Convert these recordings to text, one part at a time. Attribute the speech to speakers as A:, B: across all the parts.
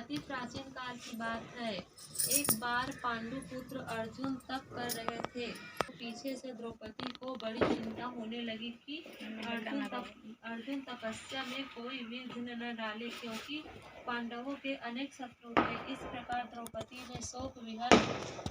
A: अति प्राचीन काल की बात है। एक बार पांडु पुत्र अर्जुन तप कर रहे थे। पीछे से द्रौपदी को बड़ी चिंता होने लगी कि अर्जुन तपस्या में कोई विघ्न न डाले, क्योंकि पांडवों के अनेक शत्रु थे। इस प्रकार द्रौपदी ने शोक विहल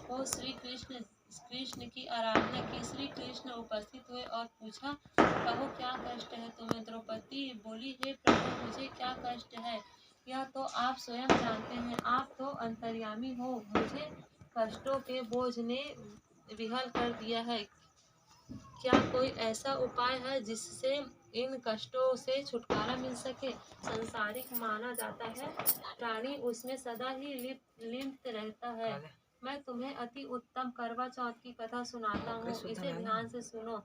A: हो श्री कृष्ण की आराधना की। श्री कृष्ण उपस्थित हुए और पूछा, कहो क्या कष्ट है तुम्हें? द्रौपदी बोली, हे प्रभु, मुझे क्या कष्ट है यह तो आप स्वयं जानते हैं। आप तो अंतर्यामी हो। मुझे कष्टों के बोझ ने विहल कर दिया है। क्या कोई ऐसा उपाय है जिससे इन कष्टों से छुटकारा मिल सके? संसारिक माना जाता है, प्राणी उसमें सदा ही लिप्त रहता है। मैं तुम्हें अति उत्तम करवा चौथ की कथा सुनाता हूँ, इसे ध्यान से सुनो।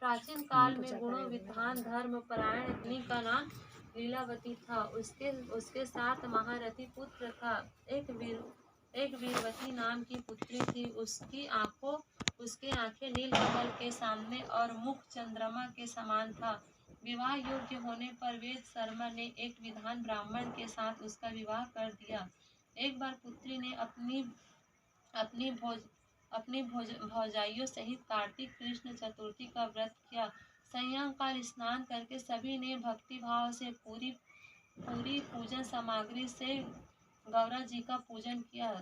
A: प्राचीन काल में गुणों विद्वान धर्म परायण पत्नी का नाम लीलावती था। उसके साथ महारथी पुत्र था। एक वीरवती नाम की पुत्री थी। उसके आंखें नील कमल के सामने और मुख चंद्रमा के समान था। विवाह योग्य होने पर वेद शर्मा ने एक विद्वान ब्राह्मण के साथ उसका विवाह कर दिया। एक बार पुत्री ने अपनी भौजाइयों सहित कार्तिक कृष्ण चतुर्थी का व्रत किया। सायंकाल स्नान करके सभी ने भक्ति भाव से पूरी पूजन सामग्री से गौरा जी का पूजन किया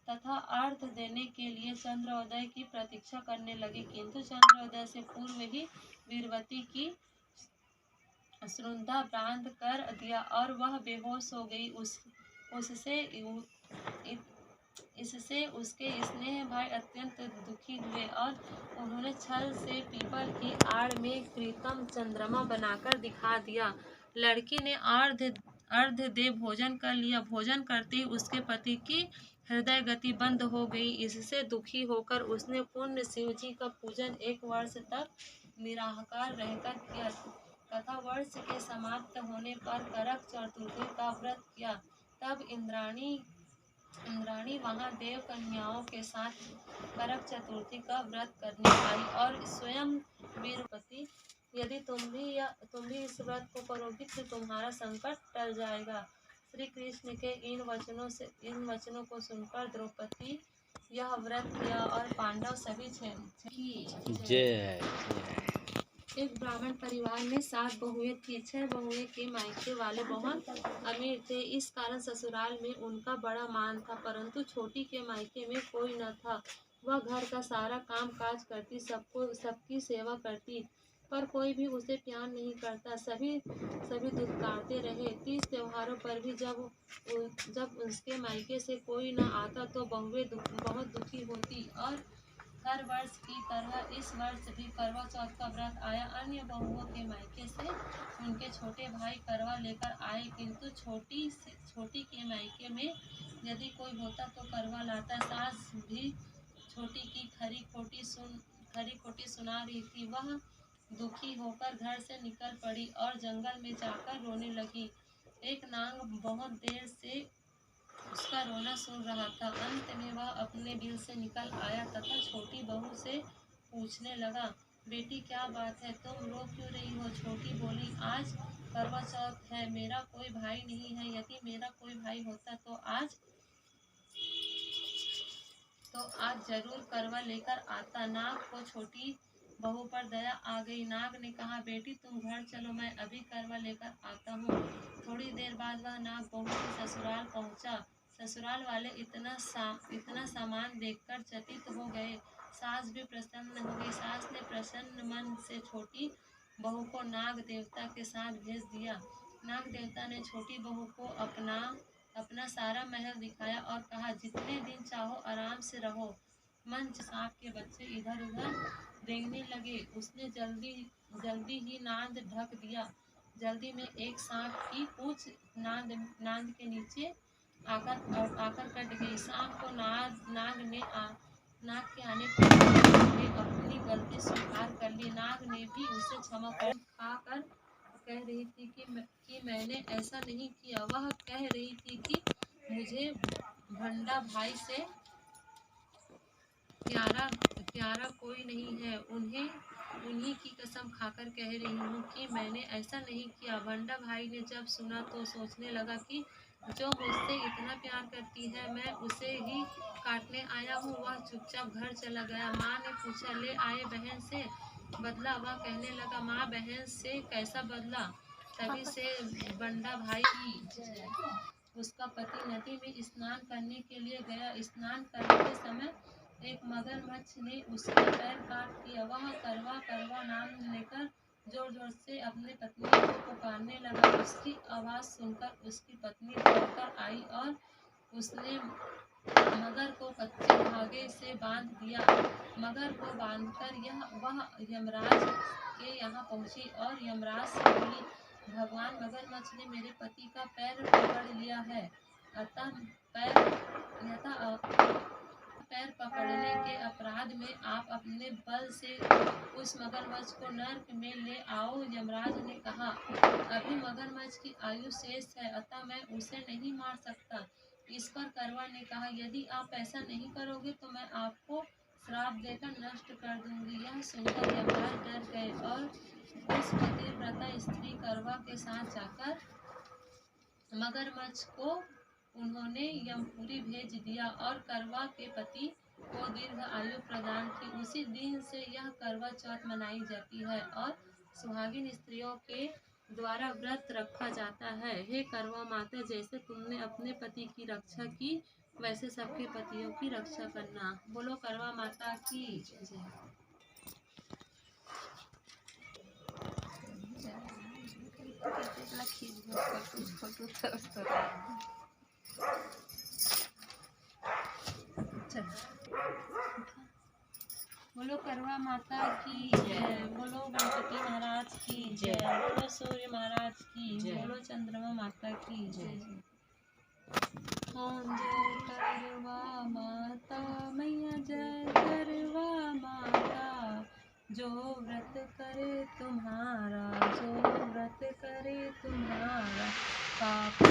A: तथा अर्घ देने के लिए चंद्रोदय की प्रतीक्षा करने लगे, किंतु चंद्रोदय से पूर्व ही वीरवती की श्रृंदा बांध कर दिया और वह बेहोश हो गई। इससे उसके स्नेह भाई अत्यंत दुखी हुए और उन्होंने छल से पीपल की आड़ में कृत्रिम चंद्रमा बनाकर दिखा दिया। लड़की ने अर्ध दे भोजन कर लिया। भोजन करते ही उसके पति की हृदय गति बंद हो गई। इससे दुखी होकर उसने पुण्य शिव जी का पूजन 1 वर्ष तक निराहार रहकर किया तथा वर्ष के समाप्त होने पर करक चतुर्थी का व्रत किया। तब इंद्राणी वहां देव कन्याओं के साथ करक चतुर्थी का व्रत करने आई और स्वयं वीरवती, यदि तुम भी इस व्रत को करोगी तो तुम्हारा संकट टल जाएगा। श्री कृष्ण के इन वचनों को सुनकर द्रौपदी यह व्रत किया और पांडव सभी जय। एक ब्राह्मण परिवार में 7 बहुएं थी। 6 बहुएं के मायके वाले बहुत अमीर थे, इस कारण ससुराल में उनका बड़ा मान था, परंतु छोटी के मायके में कोई न था। वह घर का सारा काम काज करती, सबकी सेवा करती, पर कोई भी उसे प्यार नहीं करता। सभी दुत्कारते रहे। 30 त्योहारों पर भी जब उसके मायके से कोई न आता तो बहुएं बहुत दुखी होती और हर वर्ष की तरह इस वर्ष भी करवा चौथ का व्रत आया। अन्य बहुओं के मायके से उनके छोटे भाई करवा लेकर आए, किंतु छोटी के मायके में यदि कोई होता तो करवा लाता। सास भी छोटी की खरी खोटी सुना रही थी। वह दुखी होकर घर से निकल पड़ी और जंगल में जाकर रोने लगी। एक नाग बहुत देर से उसका रोना सुन रहा था। अंत में वह अपने बिल से निकल आया तथा छोटी बहू से पूछने लगा, बेटी क्या बात है, तुम रो क्यों रही हो? छोटी बोली, आज करवा चौथ है, मेरा कोई भाई नहीं है। यदि मेरा कोई भाई होता तो आज जरूर करवा लेकर आता। नाग को छोटी बहू पर दया आ गई। नाग ने कहा, बेटी तुम घर चलो, मैं अभी करवा लेकर आता हूँ। थोड़ी देर बाद वह नाग बहू के ससुराल पहुँचा। ससुराल वाले इतना सामान देखकर चकित हो गए। सास भी प्रसन्न हो गई। सास ने प्रसन्न मन से छोटी बहू को नाग देवता के साथ भेज दिया। नाग देवता ने छोटी बहू को अपना सारा महल दिखाया और कहा, जितने दिन चाहो आराम से रहो। मंच सांप के बच्चे इधर उधर रेंगने लगे। उसने जल्दी ही नाद ढक दिया। जल्दी में एक सांप की पूंछ नाद के नीचे आकर कट गई। सांप को नाग के आने पर अपनी गलती स्वीकार कर ली। नाग ने भी उसे क्षमा कर कह रही थी कि मैंने ऐसा नहीं किया। वह कह रही थी कि मुझे भंडा भाई से प्यारा कोई नहीं है। उन्हीं की कसम खाकर कह रही हूँ कि मैंने ऐसा नहीं किया। भंडा भाई ने जब सुना तो सोचने लगा कि जो मुझसे इतना प्यार करती है, मैं उसे ही काटने आया हूँ। वह चुपचाप घर चला गया। माँ ने पूछा, ले आए बहन से बदला? वह कहने लगा, माँ बहन से कैसा बदला? तभी से बंडा भाई उसका पति नदी में स्नान करने के लिए गया। स्नान करते समय एक मगरमच्छ ने उसका पैर काट दिया। वह करवा करवा नाम लेकर जोर जोर से अपने पत्नी को पुकारने लगा। उसकी आवाज़ सुनकर उसकी पत्नी दौड़कर आई और उसने मगर को कच्चे धागे से बांध दिया। मगर को बांधकर वह यमराज के यहाँ पहुँची और यमराज से बोली, भगवान मगरमच्छ ने मेरे पति का पैर पकड़ लिया है, अतः पैर पकड़ने के अपराध में आप अपने बल से उस मगरमच्छ को नर्क में ले आओ। यमराज ने कहा, अभी मगरमच्छ की आयु शेष है, अतः मैं उसे नहीं मार सकता। इस पर करवा ने कहा, यदि आप ऐसा नहीं करोगे तो मैं आपको श्राप देकर नष्ट कर दूंगी। यह सुनकर यमराज डर गए और उस पतिव्रता स्त्री करवा के साथ जाकर मगरमच्छ को उन्होंने यमपुरी भेज दिया और करवा के पति को दीर्घ आयु प्रदान की। उसी दिन से यह करवा चौथ मनाई जाती है और सुहागिन स्त्रियों के द्वारा व्रत रखा जाता है। हे करवा माता, जैसे तुमने अपने पति की रक्षा की, वैसे सबके पतियों की रक्षा करना। बोलो करवा माता की जय। बोलो करवा माता की जय। बोलो गणपति महाराज की जय। बोलो सूर्य महाराज की, बोलो चंद्रमा माता की जय। ओम जय करवा माता मैया, जय करवा माता। जो व्रत करे तुम्हारा, जो व्रत करे तुम्हारा, पाप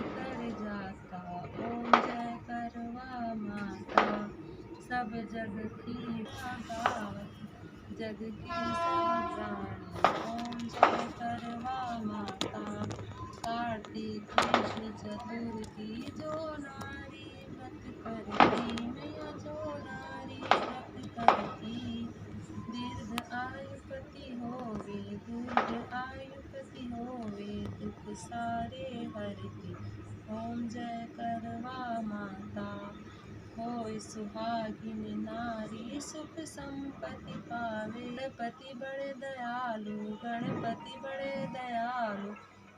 A: उतर जाता। ओम जय करवा माता, सब जग की भगावत, जग की सब प्राणी। ओम जय करवा माता। कार्तिक कृष्ण चतुर्थी, जो नारी व्रत करती मैया, जो नारी व्रत करती, दीर्घ आयुपति होवे, दीर्घ आयुपति होवे, दुख सारे हरती। ओम जय करवा माता। होय सुहागिन नारी, सुख संपत्ति पावे। गणपति बड़े दयालु, गणपति बड़े दयालु,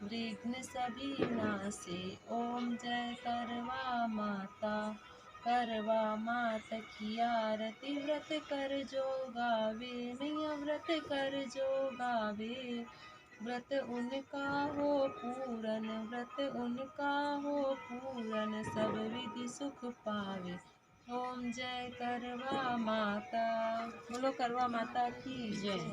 A: विघ्न सभी नासे। ओम जय करवा माता। करवा माता की आरती, व्रत कर जो गावे मैया, व्रत कर जो गावे। व्रत उनका हो पूरन, व्रत उनका हो पूरन, सब विधि सुख पावे। ओम जय करवा माता। बोलो करवा माता की जय।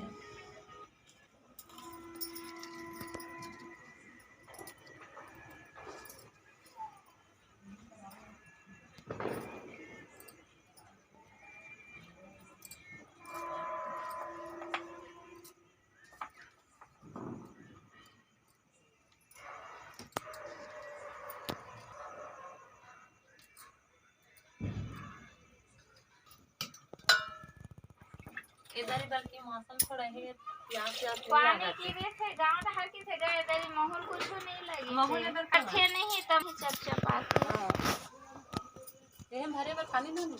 A: इधर बल्कि मौसम थोड़ा है प्यास
B: पानी की भी थे गांव हर की थे गए इधर माहौल कुछ नहीं लगी
A: माहौल इधर का
B: अच्छे नहीं तब चपचप आते
A: ये भरे पर खाली नहीं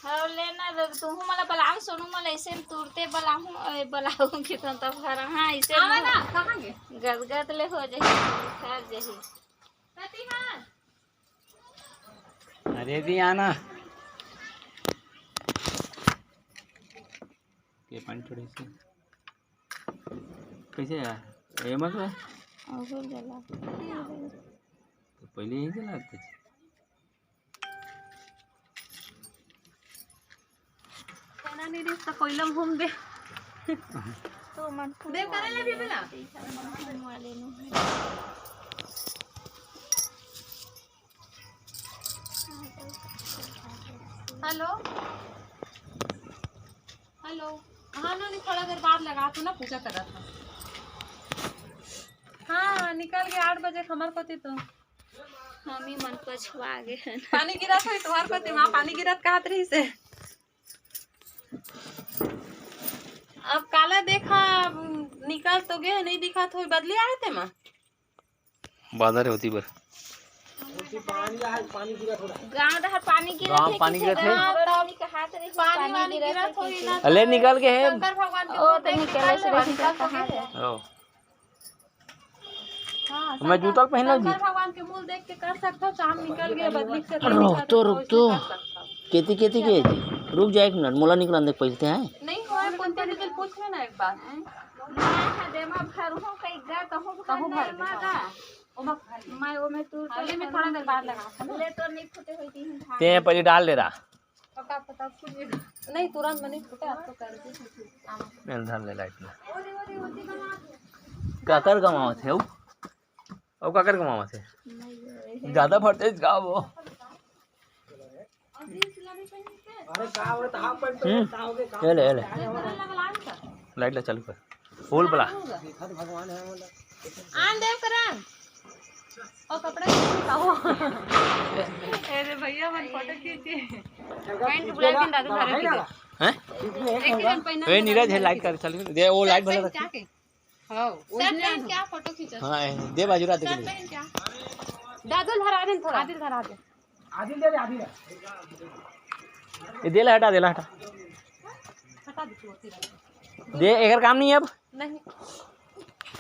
B: हर लेना तू मला बलाऊ सोनू मला ऐसे तुरते बलाऊ की तो तब घर हां ऐसे
A: आवे ना कहां गे
B: गदगद ले हो जाए खैर जही
A: प्रतिहार
C: अरे भी आना के पानी थोड़ी सी कैसे यार ये मत है
B: और जला
C: तो पहले यही जलाते थे
A: खाना नहीं रिश्ता कोयलम घूम दे
B: तो मन
A: दे करे ले भी बेला
B: वाले नु
A: हेलो हेलो हाँ ना थोड़ा देर बाद लगा तो ना पूजा कर रहा था हाँ निकल गए 8 बजे हमार कति तो
B: हम ही मन पछुआ गए।
A: पानी गिरत हुई तुम्हार कति वहाँ पानी गिरत कहत रही से। अब काला देखा निकल तो गए नहीं दिखा तो बदले आए थे माँ
C: बादर होती बर
B: गांव डहर पानी गिरत
C: गाँव पानी गिरत है
B: पानी वानी गिरत
A: होई ना
C: अले निकल के है
A: शंकर भगवान के
B: ओ
A: मुंह
B: तो
A: देख के
B: निकले से
A: निकल
B: निकल
A: तो
B: कहाँ
A: गए।
B: है?
C: ओ
A: हाँ,
C: मैं जूता पहन लूं जी
A: शंकर भगवान के मूल देख के कर सकते हो शाम निकल गया बदली से
C: रुक तो खेती खेती के जी रुक जाए एक मिनट मोला निकल अंदर पैसे हैं
A: नहीं हुआ कुंते निकल पूछ लेना एक बार
B: मैं देमा भर हूं कई गा कहूं भर मागा मैं वो में तू
A: हाले में थोड़ा देर बाद लगा
B: ले तो नहीं फुटे होई थी धान
C: ते पहले डाल दे रहा
A: पका पता कुछ नहीं तुरंत बने फुटे आप तो कर दे
C: मेल धर ले लाइट में काकर कमावा थे ओ काकर कमावा थे ज्यादा फटते का वो ले लाइट ला चालू कर फूल बला
A: आन देव करन और कपड़े दिखाओ अरे भैया मन फोटो खींचिए पैंट ब्लैक एंड दादू धरे थे
C: हैं
A: एक दिन पहना
C: ए नीरज है लाइट कर चालू दे वो लाइट भला रख
A: हां उसने क्या फोटो खींचा
C: हां दे बाजू रात के लिए
A: दादू धरा दे थोड़ा आदिल धरा दे
D: आदिल दे आदिल
C: ये दे ला हटा
A: हटा दे
C: दे एकर काम नहीं है अब
A: नहीं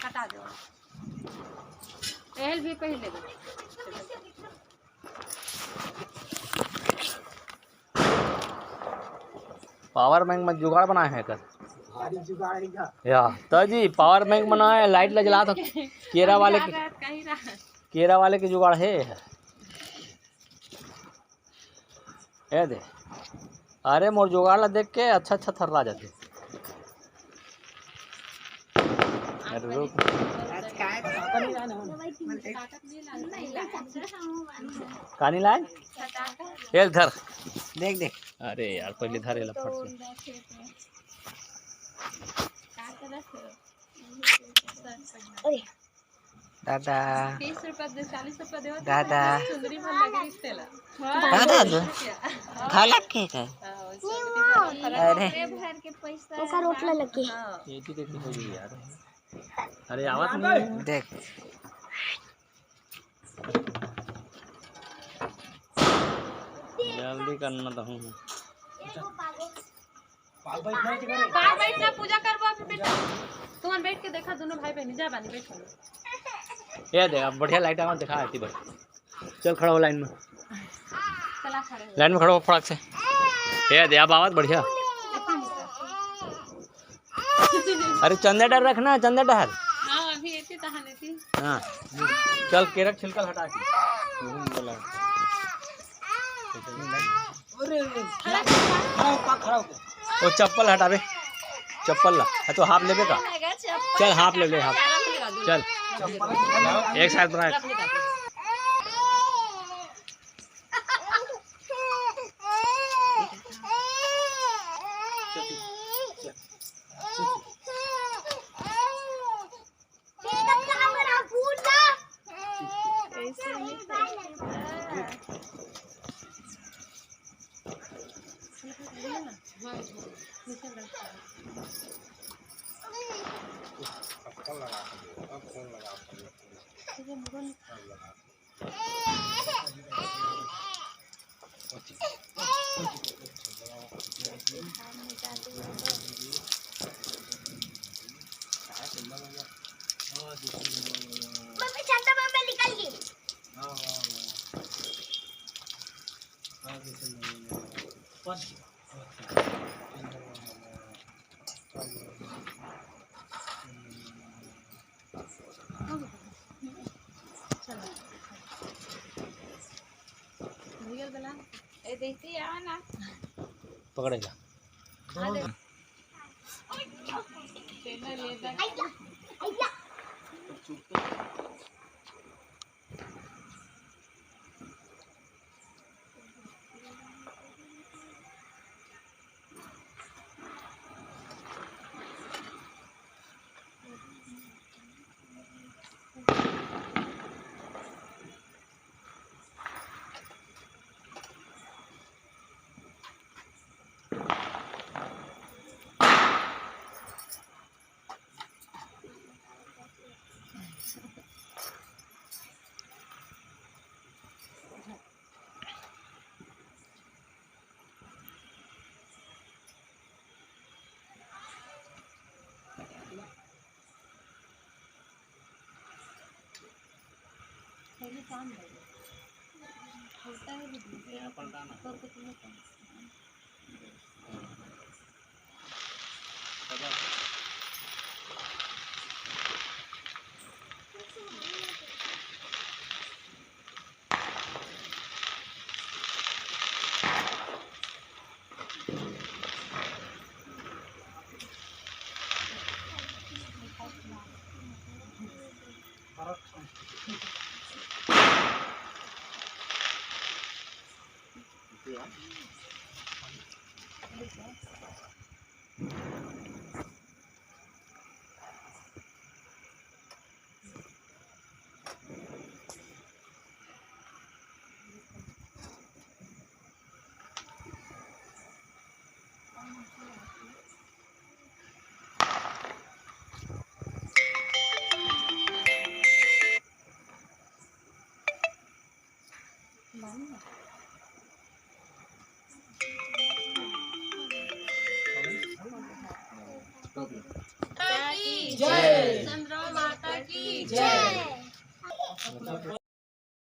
A: हटा दो एल भी कहीं ले दो
C: पावर बैंक में जुगाड़ बनाए हैं कर
D: भारी जुगाड़ है का
C: या तो जी पावर बैंक बनाए है लाइट ला जला तो केरा वाले के
A: कहीं रहा
C: केरा वाले के जुगाड़ है ये दे अरे मोर जुगाड़ ला देख के अच्छा अच्छा थर्रा जाते अरे रुक कानी लाए ये धर
D: देख देख
C: अरे यार पहले धरे ला फट से
D: दादा
A: 30 रुपए दे 40 रुपए दे
D: दादा
A: सुंदरी भर लगे रिश्ते ला
D: दादा खाला के का अरे
B: भर के पैसा
A: उसका रोटला लगे
C: ये भी देखनी होगी यार अरे आवाज नहीं
D: देख
C: जल्दी करना तो हूँ
A: बाहर बैठना पूजा करबो अभी बेटा तुम बैठ के देखा दोनों भाई बहन जा बानी बैठो
C: ये देख अब बढ़िया लाइट आवाज दिखा आती भाई चल खड़ा हो लाइन में
A: चला खड़े
C: लाइन में खड़ा हो फटाक से ये दे अब आवाज बढ़िया अरे चंदा डर रखना चंदा डर
A: हां अभी ऐसी कहानी थी
C: हाँ चल केरक छिलकल हटा के
D: अरे खड़ा हो
C: वो चप्पल हटा बे चप्पल ला तो हाफ लेबे का चल हाफ ले ले हाफ चल एक साइड बना
B: देखती है ना
C: पकड़ेगा
A: जय। चंद्रमा माता की जय।